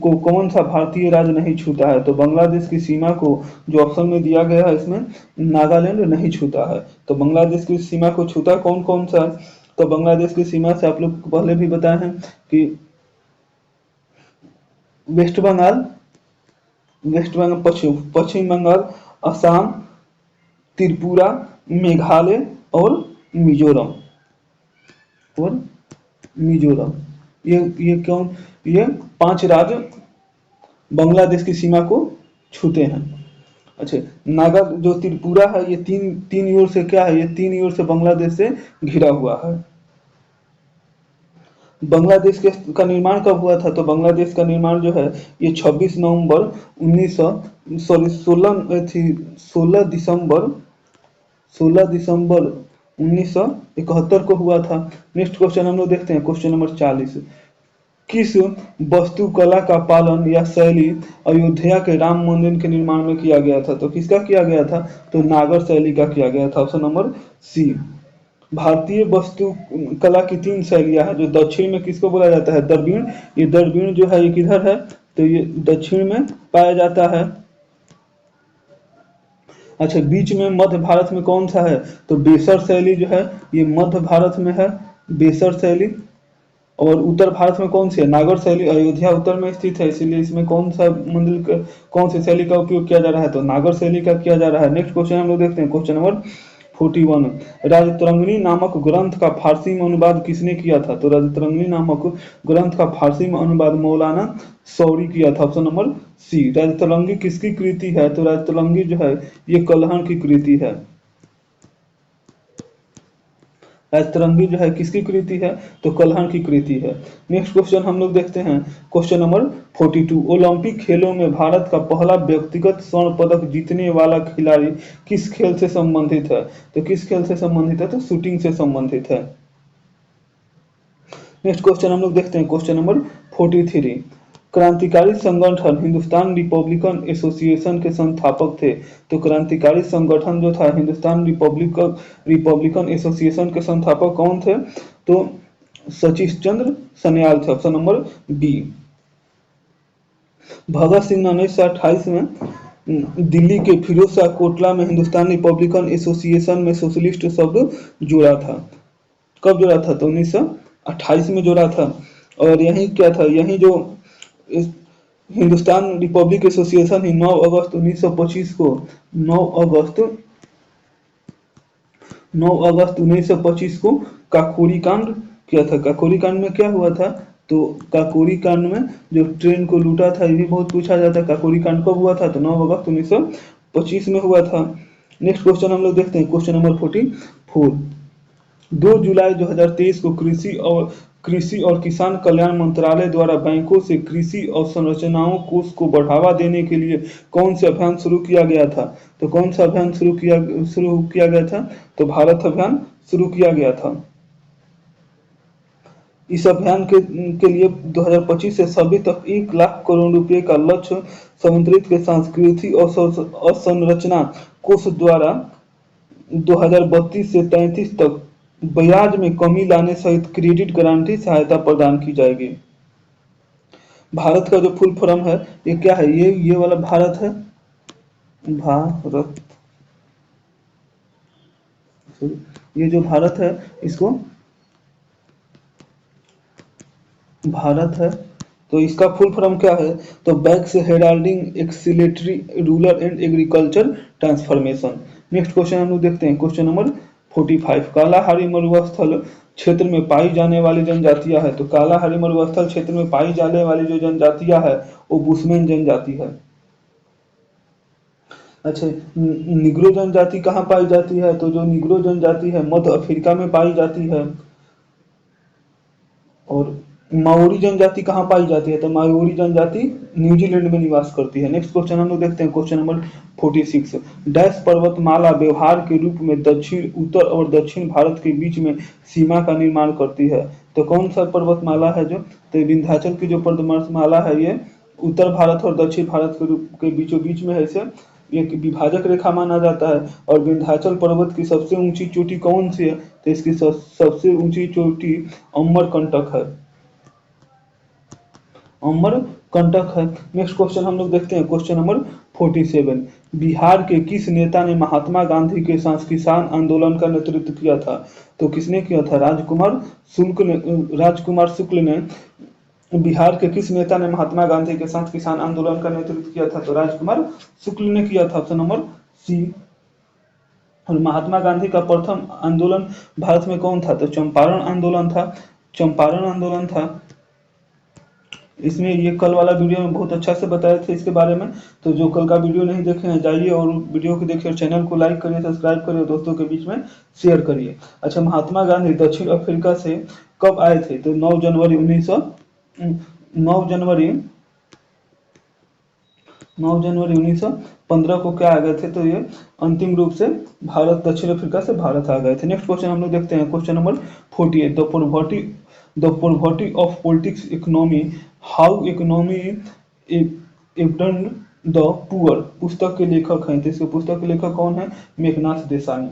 को कौन सा भारतीय राज्य नहीं छूता है, तो बांग्लादेश की सीमा को जो ऑप्शन में दिया गया है इसमें नागालैंड नहीं छूता है। तो बांग्लादेश की सीमा को छूता कौन कौन सा, तो बांग्लादेश की सीमा से आप लोग पहले भी बताए हैं कि वेस्ट बंगाल, पश्चिम बंगाल, असम, त्रिपुरा, मेघालय और मिजोरम, और मिजोरम, ये क्यों, ये 5 राज्य बांग्लादेश की सीमा को छूते हैं। अच्छा, नागा जो त्रिपुरा है ये तीन ओर से क्या है, ये 3 ओर से बांग्लादेश से घिरा हुआ है। बांग्लादेश के का निर्माण कब हुआ था, तो बांग्लादेश का निर्माण जो है ये 26 नवंबर 16 दिसंबर 1971 को हुआ था। नेक्स्ट क्वेश्चन हम लोग देखते हैं, क्वेश्चन नंबर 40। किस वास्तुकला का पालन या शैली अयोध्या के राम मंदिर के निर्माण में किया गया था? तो किसका किया गया था? तो नागर शैली का किया गया था। Option number C. भारतीय वास्तु कला की 3 शैलियां हैं। जो दक्षिण में किसको बोला जाता है? द्रविड़। ये द्रविड़ जो है ये किधर है? तो ये दक्षिण में पाया जाता है। अच्छा, बीच में मध्य भारत में कौन सा है? तो बेसर शैली जो है ये मध्य भारत में है, बेसर शैली। और उत्तर भारत में कौन सी है? नागर शैली। अयोध्या उत्तर में स्थित है, इसीलिए इसमें कौन सा मंदिर का, कौन सी शैली का उपयोग किया जा रहा है? तो नागर शैली का किया जा रहा है। नेक्स्ट क्वेश्चन हम लोग देखते हैं, क्वेश्चन नंबर 41। राजतरंगिणी नामक ग्रंथ का फारसी में अनुवाद किसने किया था? तो राजतरंगिणी नामक ग्रंथ का फारसी में अनुवाद मौलाना सौरी किया था। ऑप्शन नंबर सी। राजतरंगी किसकी कृति है? तो राजतरंगी जो है ये कल्हण की कृति है। राजतरंगी जो है किसकी कृति है? तो कल्हण की कृति है। नेक्स्ट क्वेश्चन हम लोग देखते हैं, क्वेश्चन नंबर 42। ओलंपिक खेलों में भारत का पहला व्यक्तिगत स्वर्ण पदक जीतने वाला खिलाड़ी किस खेल से संबंधित है? तो किस खेल से संबंधित है? तो शूटिंग से संबंधित है। नेक्स्ट क्वेश्चन हम लोग देखते हैं, क्वेश्चन नंबर 43। क्रांतिकारी संगठन हिंदुस्तान रिपब्लिकन एसोसिएशन के संस्थापक थे। तो क्रांतिकारी संगठन जो था हिंदुस्तान रिपब्लिकन एसोसिएशन के संस्थापक कौन थे? तो सतीश चंद्र सन्याल थे। Option number B. Bhagat Singh ने 1928 में दिल्ली के फिरोज शाह कोटला में हिंदुस्तान रिपब्लिकन एसोसिएशन में सोशलिस्ट शब्द जोड़ा था। कब जोड़ा था? तो 1928 में जोड़ा था। और यही क्या था, यही जो हिंदुस्तान रिपब्लिक एसोसिएशन ही 9 अगस्त 1925 को 9 अगस्त 9 अगस्त 1925 को काकोरी कांड किया था। काकोरी कांड में क्या हुआ था? तो काकोरी कांड में जो ट्रेन को लूटा था, ये भी बहुत पूछा जाता है। काकोरी कांड कब हुआ था? तो 9 अगस्त 1925 में हुआ था। नेक्स्ट क्वेश्चन हम लोग देखते हैं, क्वेश्चन नंबर 44। 2 जुलाई 2023 को कृषि और किसान कल्याण मंत्रालय द्वारा बैंकों से कृषि अवसंरचनाओं कोष को बढ़ावा देने के लिए कौन से अभियान शुरू किया गया था? तो कौन सा अभियान शुरू किया गया था? तो भारत अभियान शुरू किया गया था। इस अभियान के लिए 2025 से सभी तक 1 लाख करोड़ रुपए का लक्ष्य संतरित के सांस्कृतिक अवसंरचना कोष द्वारा 2032 से 33 तक ब्याज में कमी लाने सहित क्रेडिट गारंटी सहायता प्रदान की जाएगी। भारत का जो फुल फॉर्म है ये क्या है? ये वाला भारत है, भारत। ये जो भारत है इसको भारत है, तो इसका फुल फॉर्म क्या है? तो banks heralding accelerated rural and agriculture transformation. Next question हम लोग देखते हैं, क्वेश्चन नंबर 45। कालाहारी मरुस्थल क्षेत्र में पाई जाने वाली जनजातियां है। तो कालाहारी मरुस्थल क्षेत्र में पाई जाने वाली जो जनजातियां है वो बुशमैन जनजाति है। अच्छा, निग्रो जनजाति कहाँ पाई जाती है? तो जो निग्रो जनजाति है मध्य अफ्रीका में पाई जाती है। और माओरी जनजाति कहाँ पाई जाती है? तो माओरी जनजाति न्यूजीलैंड में निवास करती है। नेक्स्ट क्वेश्चन हम लोग देखते हैं, क्वेश्चन नंबर 46। डैश पर्वतमाला व्यवहार के रूप में दक्षिण उत्तर और दक्षिण भारत के बीच में सीमा का निर्माण करती है। तो कौन सा पर्वतमाला है जो? तो विंध्याचल की जो पर्वतमाला है ये उत्तर भारत और दक्षिण भारत के बीचों बीच में है। इसे एक विभाजक रेखा माना जाता है। और विंध्याचल पर्वत की सबसे ऊंची चोटी कौन सी है? तो इसकी सबसे ऊंची चोटी अमरकंटक है, अमरकंटक है। नेक्स्ट क्वेश्चन हम लोग देखते हैं, क्वेश्चन नंबर 47। बिहार के किस नेता ने महात्मा गांधी के साथ किसान आंदोलन का नेतृत्व किया था? तो किसने किया था? राजकुमार शुक्ल ने बिहार के किस नेता ने महात्मा गांधी के साथ किसान आंदोलन का नेतृत्व किया था? तो राजकुमार शुक्ल ने किया था। Option number C. और महात्मा गांधी का प्रथम आंदोलन भारत में कौन था? तो चंपारण आंदोलन था, चंपारण आंदोलन था। इसमें ये कल वाला वीडियो में बहुत अच्छा से बताए थे इसके बारे में। तो जो कल का वीडियो नहीं देखे हैं जाइए और वीडियो को देखिए, चैनल को लाइक करिए, सब्सक्राइब करिए और दोस्तों के बीच में शेयर करिए। अच्छा, महात्मा गांधी दक्षिण अफ्रीका से कब आए थे? तो 9 जनवरी 9 जनवरी 1915 को क्या आ गए थे, तो ये अंतिम रूप से भारत, दक्षिण अफ्रीका से भारत आ गए थे। नेक्स्ट क्वेश्चन हम लोग देखते हैं, question number 48, the poverty of politics economy, how economy abandon the poor, पुस्तक के लेखक हैं, तो इसके पुस्तक के लेखक कौन है, मेघनाथ देसाई।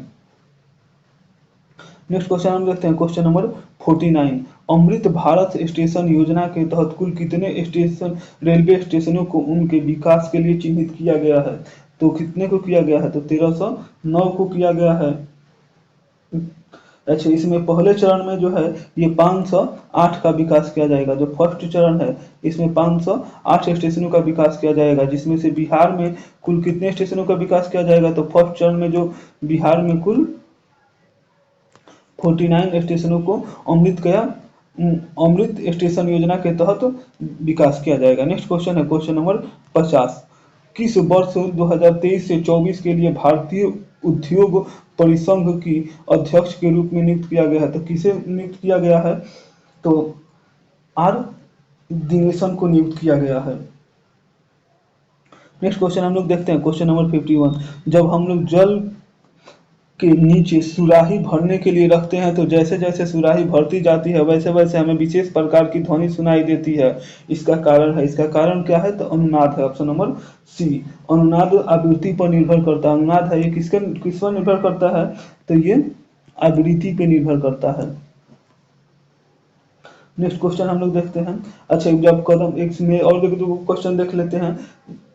नेक्स्ट क्वेश्चन हम देखते हैं, question number 49, Amrit Bharat station योजना के तहत कुल कितने स्टेशन, रेलवे स्टेशनों को उनके विकास के लिए चिन्हित किया गया है, तो कितने को किया गया है, तो 1309 को किया गया है। अच्छा, इसमें पहले चरण में जो है ये 508 का विकास किया जाएगा। जो फर्स्ट चरण है इसमें 508 स्टेशनों का विकास किया जाएगा, जिसमें से बिहार में कुल कितने स्टेशनों का विकास किया जाएगा, तो फर्स्ट चरण में जो बिहार में कुल 49 स्टेशनों को अमृत स्टेशन योजना के तहत विकास किया जाएगा। नेक्स्ट क्वेश्चन है क्वेश्चन नंबर 50, किस वर्ष 2023 से 24 के लिए भारतीय उद्योग परिसंघ की अध्यक्ष के रूप में नियुक्त किया गया है, तो किसे नियुक्त किया गया है, तो आर दिनेशन को नियुक्त किया गया है। नेक्स्ट क्वेश्चन हम लोग देखते हैं, क्वेश्चन नंबर 51, जब हम लोग जल के नीचे सुराही भरने के लिए रखते हैं तो जैसे जैसे सुराही भरती जाती है वैसे वैसे हमें विशेष प्रकार की ध्वनि सुनाई देती है, इसका कारण है, इसका कारण क्या है, तो अनुनाद है, ऑप्शन नंबर सी। अनुनाद आवृत्ति पर निर्भर करता है, अनुनाद है ये किस पर निर्भर करता है, तो ये आवृत्ति पे निर्भर करता है। नेक्स्ट क्वेश्चन हम लोग देखते हैं, अच्छा जब कदम एक में और क्वेश्चन देख लेते हैं,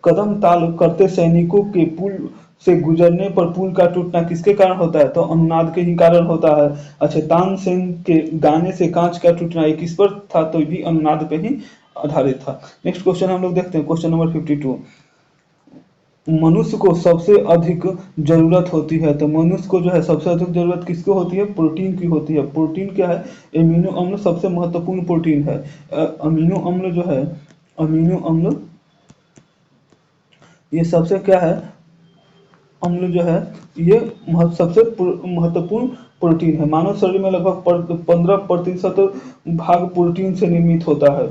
कदम ताल करते सैनिकों के पुल से गुजरने पर पुल का टूटना किसके कारण होता है, तो अनुनाद के ही कारण होता है। अच्छा, तानसेन के गाने से कांच का टूटना ये किस पर था, तो भी अनुनाद पे ही आधारित था। नेक्स्ट क्वेश्चन हम लोग देखते हैं, क्वेश्चन नंबर 52, मनुष्य को सबसे अधिक जरूरत होती है, तो मनुष्य को जो है सबसे अधिक जरूरत किसको होती है, प्रोटीन की होती है। प्रोटीन क्या है, एमिनो अम्ल सबसे महत्वपूर्ण प्रोटीन है। अमीनो अम्ल जो है, अमीनो अम्ल ये सबसे क्या है, अम्ल जो है ये सबसे महत्वपूर्ण प्रोटीन है। मानव शरीर में लगभग 15% भाग प्रोटीन से निर्मित होता है,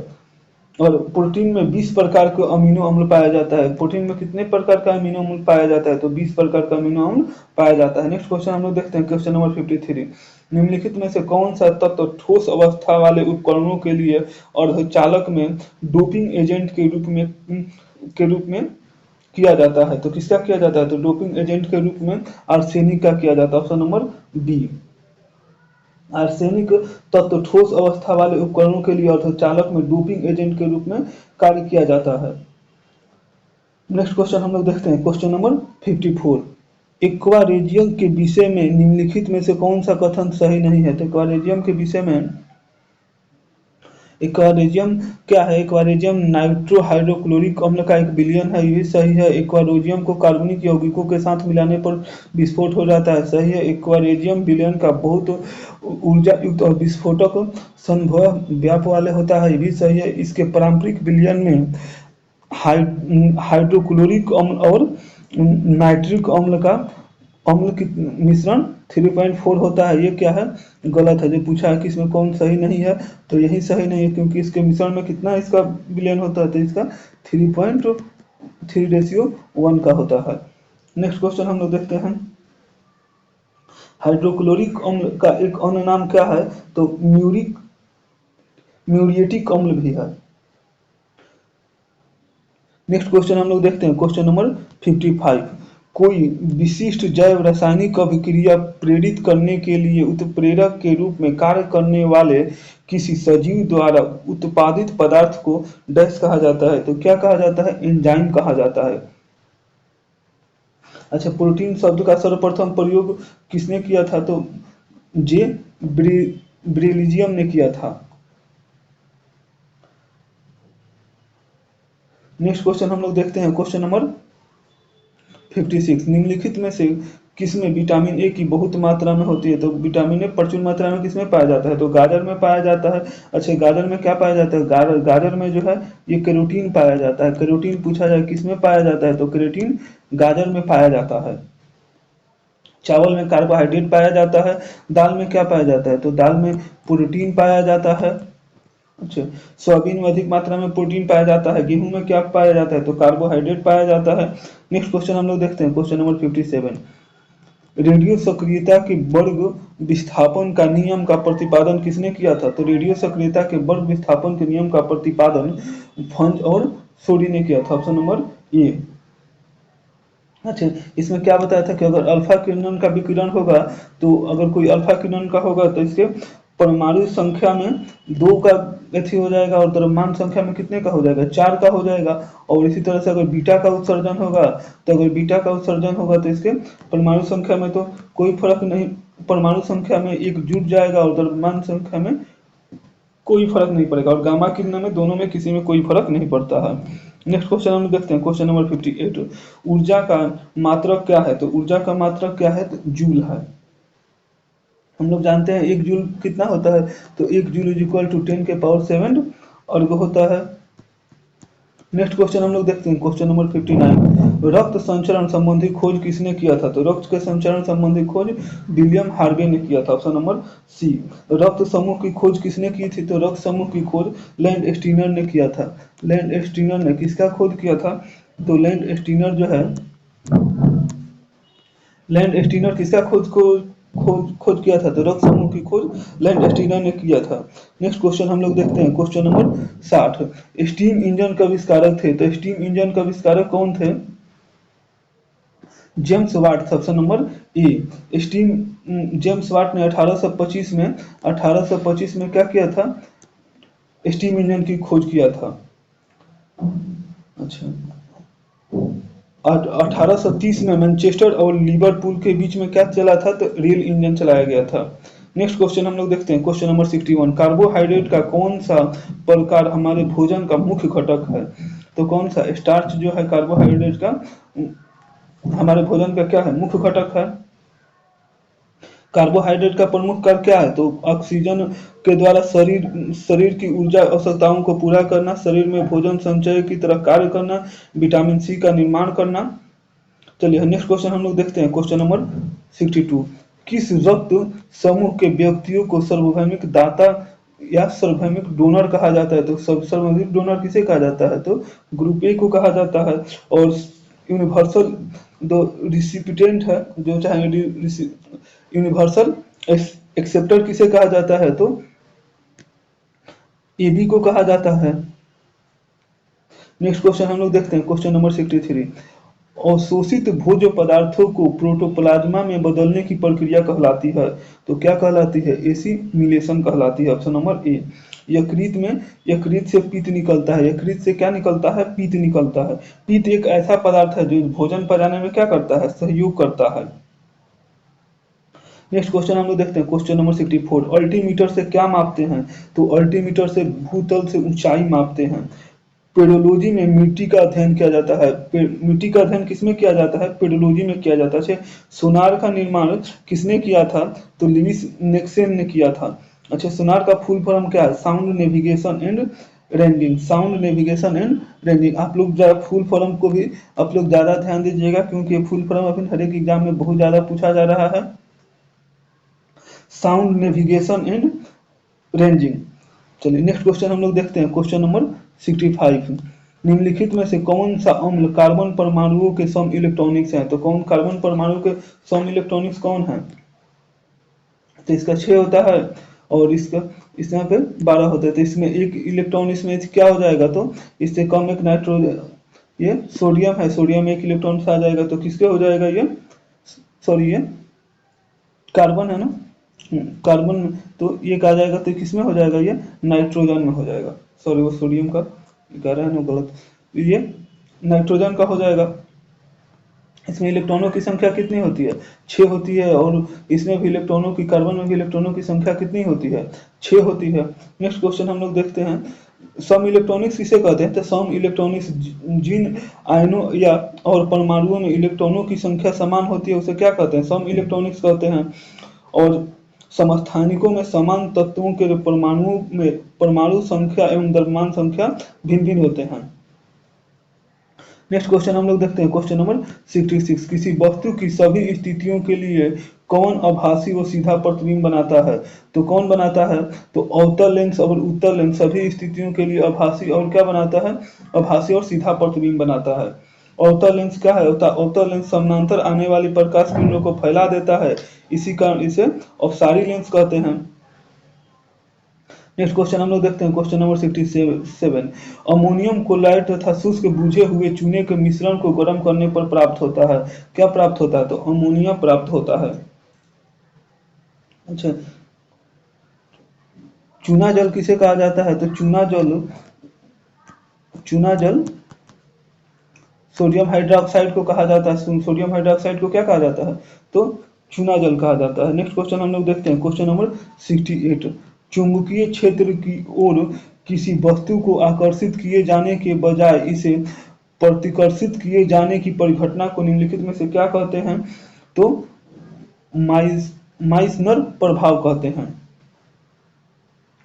और प्रोटीन में 20 प्रकार के अमीनो अम्ल पाया जाता है। प्रोटीन में कितने प्रकार का अमीनो अम्ल पाया जाता है, तो 20 प्रकार का अमीनो अम्ल पाया जाता है। नेक्स्ट क्वेश्चन हम लोग देखते हैं, क्वेश्चन नंबर 53, निम्नलिखित में से कौन सा तत्व ठोस अवस्था वाले उपकरणों के लिए अर्धचालक में डोपिंग एजेंट के रूप में किया जाता है, तो किसका किया जाता है, तो डोपिंग एजेंट के रूप में आर्सेनिक का किया जाता है, ऑप्शन नंबर बी। आर्सेनिक तत्व ठोस अवस्था वाले उपकरणों के लिए अर्धचालक में डोपिंग एजेंट के रूप में कार्य किया जाता है। नेक्स्ट क्वेश्चन हम लोग देखते हैं, क्वेश्चन नंबर 54, एक्वारिजियम के विषय में निम्नलिखित में से कौन सा कथन सही नहीं है, तो एक्वारिजियम के विषय में, एक्वारिजियम क्या है, एक्वारिजियम नाइट्रो हाइड्रोक्लोरिक अम्ल का एक विलयन है, ये सही है। एक्वारिजियम को कार्बनिक यौगिकों के साथ मिलाने पर विस्फोट हो जाता है, सही है। एक्वारिजियम विलयन का बहुत ऊर्जा युक्त और विस्फोटक संभव व्याप वाले होता है, ये भी सही है। इसके पारंपरिक विलयन में हाइड्रोक्लोरिक अम्ल और नाइट्रिक अम्ल की मिश्रण 3.4 होता है, ये क्या है, गलत है। जो पूछा है कि इसमें कौन सही नहीं है, तो यही सही नहीं है, क्योंकि इसके मिश्रण में कितना इसका विलयन होता है, तो इसका 3.3:1 का होता है। नेक्स्ट क्वेश्चन हम लोग देखते हैं, हाइड्रोक्लोरिक अम्ल का एक अन्य नाम क्या है, तो म्यूरिएटिक अम्ल भी है। नेक्स्ट क्वेश्चन हम लोग देखते हैं, क्वेश्चन नंबर 55, कोई विशिष्ट जैव रासायनिक अभिक्रिया प्रेरित करने के लिए उत्प्रेरक के रूप में कार्य करने वाले किसी सजीव द्वारा उत्पादित पदार्थ को डैश कहा जाता है, तो क्या कहा जाता है, एंजाइम कहा जाता है। अच्छा, प्रोटीन शब्द का सर्वप्रथम प्रयोग किसने किया था, तो जे ब्रेलिजियम ने किया था। नेक्स्ट क्वेश्चन हम लोग देखते हैं, क्वेश्चन नंबर 56, निम्नलिखित में से किसमें विटामिन ए की बहुत मात्रा में होती है, तो विटामिन ए प्रचुर मात्रा में किसमें पाया जाता है, तो गाजर में पाया जाता है। अच्छा, गाजर में क्या पाया जाता है, गाजर में जो है ये कैरोटीन पाया जाता है। कैरोटीन पूछा जाए किसमें पाया जाता है, तो कैरोटीन गाजर में पाया जाता है। चावल में कार्बोहाइड्रेट पाया जाता है। दाल में क्या पाया जाता है, तो दाल में प्रोटीन पाया जाता है। अच्छा, सोयाबीन में अधिक मात्रा में प्रोटीन पाया जाता है, गेहूं में क्या पाया जाता है, तो कार्बोहाइड्रेट पाया जाता है। नेक्स्ट क्वेश्चन हम लोग देखते हैं, क्वेश्चन नंबर 57। रेडियो सक्रियता के वर्ग विस्थापन का नियम का प्रतिपादन किसने किया था, तो रेडियो सक्रियता के वर्ग विस्थापन के नियम का प्रतिपादन फंज और सोडी ने किया था, ऑप्शन नंबर ए। अच्छा, इसमें क्या बताया था कि अगर अल्फा किरणन का विकिरण होगा, तो अगर कोई अल्फा किरणन का होगा तो इसके परमाणु संख्या में 2 का अथी हो जाएगा, और द्रव्यमान संख्या में कितने का हो जाएगा, 4 का हो जाएगा। और इसी तरह से अगर बीटा का उत्सर्जन होगा, तो अगर बीटा का उत्सर्जन होगा तो इसके परमाणु संख्या में तो कोई फर्क नहीं, परमाणु संख्या में 1 जुड़ जाएगा और द्रव्यमान संख्या में कोई फर्क नहीं पड़ेगा, और गामा किरणों में दोनों में किसी में कोई फर्क नहीं पड़ता है। नेक्स्ट क्वेश्चन हम देखते हैं, क्वेश्चन नंबर 58। ऊर्जा का मात्रक क्या है, तो ऊर्जा का मात्रक क्या है, तो जूल है। हम लोग जानते हैं 1 जूल कितना होता है, तो 1 जूल इज इक्वल टू 10 के पावर 7 अर्ग होता है। नेक्स्ट क्वेश्चन हम लोग देखते हैं, क्वेश्चन नंबर 59। रक्त संचरण संबंधी खोज किसने किया था, तो रक्त के संचरण संबंधी खोज विलियम हार्वे ने किया था, ऑप्शन नंबर सी। रक्त समूह की खोज किसने की थी, तो रक्त समूह की खोज लैंड स्टीनर ने किया था। लैंड स्टीनर ने किसका खोज किया था, तो लैंड स्टीनर जो है, लैंड स्टीनर किसका खोज किया था, तो रक्त समूह की खोज लैंड स्टीनर ने किया था। नेक्स्ट क्वेश्चन हम लोग देखते हैं, क्वेश्चन नंबर 60। स्टीम इंजन का आविष्कारक थे, तो स्टीम इंजन का आविष्कारक कौन थे, James Watt, option number A. James Watt ने 1825 में क्या किया था, स्टीम इंजन की खोज किया था। अच्छा, 1830 में मैनचेस्टर और लिवरपूल के बीच में क्या चला था, तो रेल इंजन चलाया गया था। नेक्स्ट क्वेश्चन हम लोग देखते हैं, क्वेश्चन नंबर 61। कार्बोहाइड्रेट का कौन सा प्रकार हमारे भोजन का मुख्य घटक है, तो कौन सा स्टार्च जो है कार्बोहाइड्रेट का हमारे भोजन का क्या है, मुख्य घटक है। कार्बोहाइड्रेट का प्रमुख कार्य क्या है, तो ऑक्सीजन के द्वारा शरीर की ऊर्जा आवश्यकताओं को पूरा करना, शरीर में भोजन संचय की तरह कार्य करना, विटामिन सी का निर्माण करना। चलिए नेक्स्ट क्वेश्चन हम लोग देखते हैं, क्वेश्चन नंबर 62। किस रक्त समूह के व्यक्तियों को सार्वभौमिक दाता या सार्वभौमिक डोनर कहा जाता है, तो सार्वभौमिक डोनर किसे कहा जाता है, तो ग्रुप ए को कहा जाता है। और यूनिवर्सल दो रिसिपिटेंट है, जो चाहे यूनिवर्सल एक्सेप्टर किसे कहा जाता है, तो एबी को कहा जाता है। नेक्स्ट क्वेश्चन हम लोग देखते हैं, क्वेश्चन नंबर 63। अवशोषित भोज्य पदार्थों को प्रोटोप्लाज्मा में बदलने की प्रक्रिया कहलाती है, तो क्या कहलाती है, एसिमिलेशन कहलाती है, ऑप्शन नंबर ए। यकृत से पीत निकलता है, यकृत से क्या निकलता है, पीत निकलता है। पीत एक ऐसा पदार्थ है जो भोजन पचाने में क्या करता है, सहयोग करता है। नेक्स्ट क्वेश्चन हम लोग देखते हैं, क्वेश्चन नंबर 64। अल्टीमीटर से क्या मापते हैं, तो अल्टीमीटर से भूतल से ऊंचाई मापते हैं। पेडोलॉजी में मिट्टी का अध्ययन किया जाता है, मिट्टी का अध्ययन किसमें किया जाता है, पेडोलॉजी में किया जाता है। सोनार का निर्माण किसने किया था, तो लुइस नेक्सन ने किया था। अच्छा, सोनार का फुल फॉर्म क्या है, sound navigation and ranging, sound navigation and ranging. आप लोग जरा फुल फॉर्म को भी आप लोग ज़्यादा ध्यान दीजिएगा, क्योंकि फुल फॉर्म अभी हर एक एग्जाम में बहुत ज़्यादा पूछा जा रहा है। Sound navigation and ranging. चलिए नेक्स्ट क्वेश्चन हम लोग देखते हैं, क्वेश्चन नंबर 65। निम्नलिखित में से कौन सा अम्ल कार्बन परमाणुओं के सम इलेक्ट्रॉनिक्स है, तो कौन कार्बन परमाणु के सम इलेक्ट्रॉनिक्स कौन है, तो इसका 6 होता है, और इसका इस यहाँ पे 12 होता है। तो इसमें एक इलेक्ट्रॉन इसमें क्या हो जाएगा, तो इससे कम एक नाइट्रोजन, ये सोडियम है, सोडियम एक इलेक्ट्रॉन से आ जाएगा, तो किसके हो जाएगा ये, सॉरी ये कार्बन है ना, कार्बन में, तो ये कहा जाएगा, तो किसमें हो जाएगा, ये नाइट्रोजन में हो जाएगा। सॉरी, वो सोडियम का कह रहा है ना गलत, ये नाइट्रोजन का हो जाएगा। इसमें इलेक्ट्रॉनों की संख्या कितनी होती है, 6 होती है, और इसमें भी इलेक्ट्रॉनों की, कार्बन में भी इलेक्ट्रॉनों की संख्या कितनी होती है, 6 होती है। नेक्स्ट क्वेश्चन हम लोग देखते हैं, सम इलेक्ट्रॉनिक्स किसे कहते हैं, तो सम इलेक्ट्रॉनिक्स जिन आयनों या और परमाणुओं में इलेक्ट्रॉनों की संख्या समान होती है उसे क्या कहते हैं, सम इलेक्ट्रॉनिक्स कहते हैं। और समस्थानिकों में समान तत्वों के परमाणुओं में परमाणु संख्या एवं द्रव्यमान संख्या भिन्न भिन्न होते हैं। नेक्स्ट क्वेश्चन हम लोग देखते हैं, क्वेश्चन नंबर 66। किसी वस्तु की सभी स्थितियों के लिए कौन आभासी व सीधा प्रतिबिंब बनाता है? तो कौन बनाता है? तो अवतल लेंस और उत्तल लेंस सभी स्थितियों के लिए आभासी और क्या बनाता है? आभासी और सीधा प्रतिबिंब बनाता है। अवतल लेंस क्या है? अवतल लेंस समानांतर आने वाली प्रकाश किरणों को फैला देता है, इसी कारण इसे अपसारी लेंस कहते हैं। नेक्स्ट क्वेश्चन हम लोग देखते हैं, क्वेश्चन नंबर 67। अमोनियम क्लोराइड तथा शुष्क बुझे हुए चूने के मिश्रण को गर्म करने पर प्राप्त होता है। क्या प्राप्त होता है? तो अमोनिया प्राप्त होता है। अच्छा, चूना जल किसे कहा जाता है? तो चूना जल सोडियम हाइड्रोक्साइड को कहा जाता है। सोडियम हाइड्रोक्साइड को क्या कहा जाता है? तो चूना जल कहा जाता है। नेक्स्ट क्वेश्चन हम लोग देखते हैं, क्वेश्चन नंबर 68। चुंबकीय क्षेत्र की ओर किसी वस्तु को आकर्षित किए जाने के बजाय इसे प्रतिकर्षित किए जाने की परिघटना को निम्नलिखित में से क्या कहते हैं? तो माइसनर प्रभाव कहते हैं।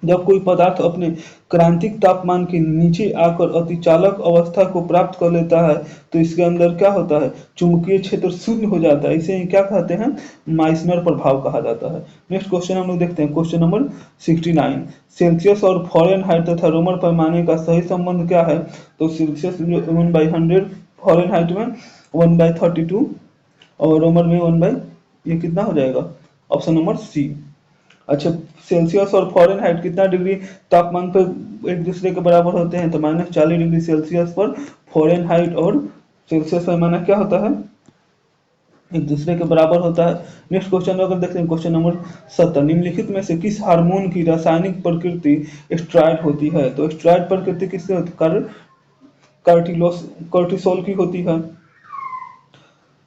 जब कोई पदार्थ अपने क्रांतिक तापमान के नीचे आकर अतिचालक अवस्था को प्राप्त कर लेता है तो इसके अंदर क्या होता है? चुंबकीय क्षेत्र शून्य हो जाता है। इसे क्या कहते हैं? माइसनर प्रभाव कहा जाता है। नेक्स्ट क्वेश्चन हम लोग देखते हैं, क्वेश्चन नंबर 69। सेल्सियस और फ़ारेनहाइट तथा रोमन पैमाने का सही संबंध क्या है? तो सेल्सियस 1/100, फ़ारेनहाइट में 1/32 और रोमन में 1 ये कितना हो जाएगा? Option number C. अच्छा, सेल्सियस और फ़ारेनहाइट कितना डिग्री तापमान पर एक दूसरे के बराबर होते हैं? तो -40 डिग्री सेल्सियस पर फ़ारेनहाइट और सेल्सियस पैमाना क्या होता है? एक दूसरे के बराबर होता है। नेक्स्ट क्वेश्चन अगर देखते हैं, क्वेश्चन नंबर 70। निम्नलिखित में से किस हार्मोन की रासायनिक प्रकृति स्टेरॉयड होती है? तो स्टेरॉयड प्रकृति किससे होती है? कार्टिसोल की होती है।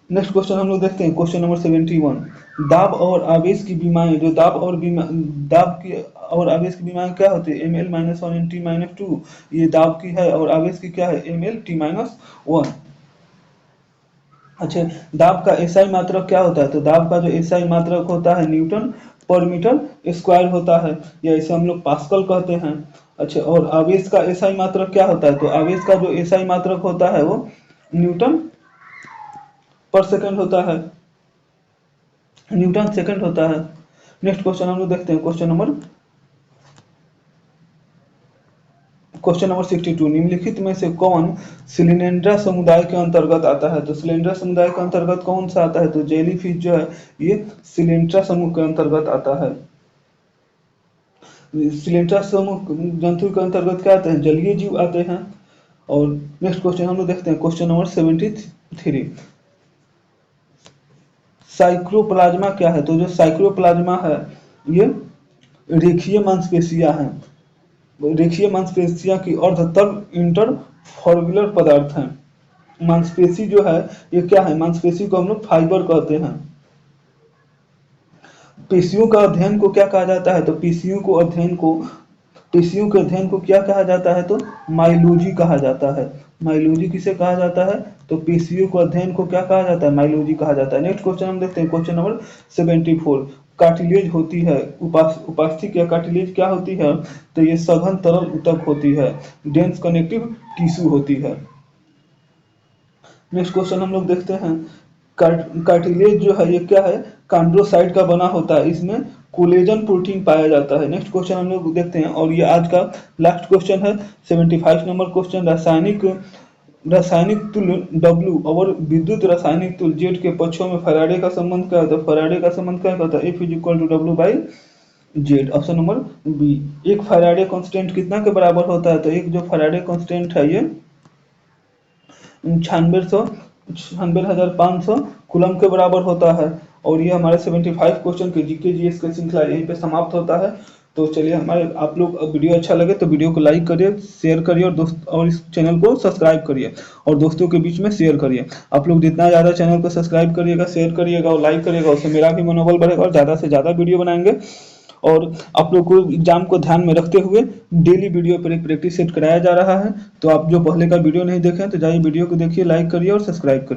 नेक्स्ट क्वेश्चन हम लोग देखते हैं, क्वेश्चन नंबर 71। दाब और आवेश की बीमाएं, जो दाब की और आवेश की बीमाएं क्या होती है? ml-1 t-2। ये दाब की है और आवेश की क्या है? ml-t-1। अच्छा, दाब का एसआई मात्रक क्या होता है? तो दाब का जो एसआई मात्रक होता है न्यूटन पर मीटर स्क्वायर होता है, या इसे हम लोग पास्कल कहते हैं। अच्छा, और आवेश का एसआई मात्रक क्या होता है? तो आवेश का जो एसआई मात्रक होता है वो न्यूटन पर सेकंड होता है, न्यूटन सेकंड होता है। नेक्स्ट क्वेश्चन हम लोग देखते हैं, क्वेश्चन नंबर 62। निम्नलिखित में से कौन सिलिंड्रा समुदाय के अंतर्गत आता है? तो सिलिंड्रा समुदाय के अंतर्गत कौन सा आता है? तो जेलीफिश जो है ये सिलिंड्रा समूह के अंतर्गत आता है। सिलिंड्रा समूह जंतु के अंतर्गत क्या आते हैं? जलीय जीव आते हैं। और नेक्स्ट क्वेश्चन हम लोग देखते हैं, क्वेश्चन नंबर 73। साइक्लोप्लाज्मा क्या है? तो जो साइक्लोप्लाज्मा है ये रेखीय मांसपेशियां हैं। रेखीय मांसपेशियां की अर्धतल इंटरफॉर्मुलर पदार्थ हैं। मांसपेशी जो है ये क्या है? मांसपेशी को हम लोग फाइबर कहते हैं। पेशियों का अध्ययन को क्या कहा जाता है? तो पेशियों के अध्ययन को क्या कहा जाता है? तो माइलोजी कहा जाता है। माइलोजी किसे कहा जाता है? तो पेशियों को अध्ययन को क्या कहा जाता है? माइलोजी कहा जाता है। नेक्स्ट क्वेश्चन हम देखते हैं, क्वेश्चन नंबर 74। कार्टिलेज होती है, उपास्थि या कार्टिलेज क्या होती है? तो ये सघन तरल ऊतक होती है, डेंस कनेक्टिव टिश्यू होती है। नेक्स्ट क्वेश्चन हम लोग देखते हैं, कार्टिलेज जो है ये क्या है? कॉन्ड्रोसाइट का बना होता है, इसमें कोलेजन प्रोटीन पाया जाता है। नेक्स्ट क्वेश्चन हम लोग देखते हैं और ये आज का लास्ट क्वेश्चन है, 75 नंबर क्वेश्चन। रासायनिक तुल्य W और विद्युत रासायनिक तुल्य Z के पक्षों में फैराडे का संबंध क्या होता है? फैराडे का संबंध क्या होता है? F = W/Z। Option number B. एक फैराडे कांस्टेंट कितना के बराबर होता है? तो एक जो फैराडे कांस्टेंट है ये 96,500 कूलम के बराबर होता है। और ये हमारे 75 क्वेश्चन के जीके जीएस का श्रृंखला यहीं पे समाप्त होता है। तो चलिए, आप लोग वीडियो अच्छा लगे तो वीडियो को लाइक करिए, शेयर करिए और इस चैनल को सब्सक्राइब करिए और दोस्तों के बीच में शेयर करिए। आप लोग जितना ज़्यादा चैनल को सब्सक्राइब करिएगा, शेयर करिएगा और लाइक करिएगा, उससे मेरा भी मनोबल बढ़ेगा और ज़्यादा से ज़्यादा वीडियो बनाएंगे। और आप लोग को एग्जाम को ध्यान में रखते हुए डेली वीडियो पर एक प्रैक्टिस सेट कराया जा रहा है। तो आप जो पहले का वीडियो नहीं देखें तो जाइए वीडियो को देखिए, लाइक करिए और सब्सक्राइब करिए।